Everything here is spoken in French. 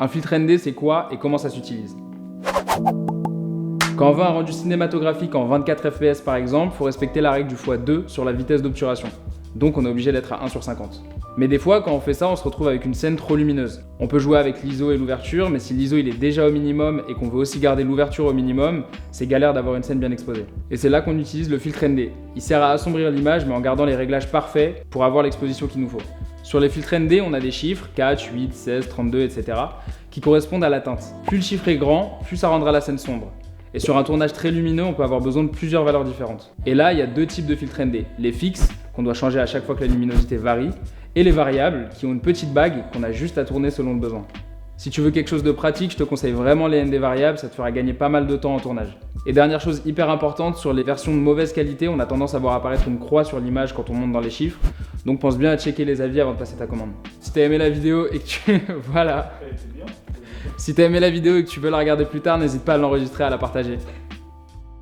Un filtre ND, c'est quoi et comment ça s'utilise? Quand on veut un rendu cinématographique en 24 fps par exemple, il faut respecter la règle du x2 sur la vitesse d'obturation. Donc on est obligé d'être à 1/50. Mais des fois, quand on fait ça, on se retrouve avec une scène trop lumineuse. On peut jouer avec l'ISO et l'ouverture, mais si l'ISO il est déjà au minimum et qu'on veut aussi garder l'ouverture au minimum, c'est galère d'avoir une scène bien exposée. Et c'est là qu'on utilise le filtre ND. Il sert à assombrir l'image, mais en gardant les réglages parfaits pour avoir l'exposition qu'il nous faut. Sur les filtres ND, on a des chiffres, 4, 8, 16, 32, etc., qui correspondent à la teinte. Plus le chiffre est grand, plus ça rendra la scène sombre. Et sur un tournage très lumineux, on peut avoir besoin de plusieurs valeurs différentes. Et là, il y a deux types de filtres ND. Les fixes, qu'on doit changer à chaque fois que la luminosité varie, et les variables, qui ont une petite bague qu'on a juste à tourner selon le besoin. Si tu veux quelque chose de pratique, je te conseille vraiment les ND variables, ça te fera gagner pas mal de temps en tournage. Et dernière chose hyper importante, sur les versions de mauvaise qualité, on a tendance à voir apparaître une croix sur l'image quand on monte dans les chiffres, donc pense bien à checker les avis avant de passer ta commande. Si t'as aimé la vidéo et que tu... voilà. Si t'as aimé la vidéo et que tu veux la regarder plus tard, n'hésite pas à l'enregistrer, à la partager.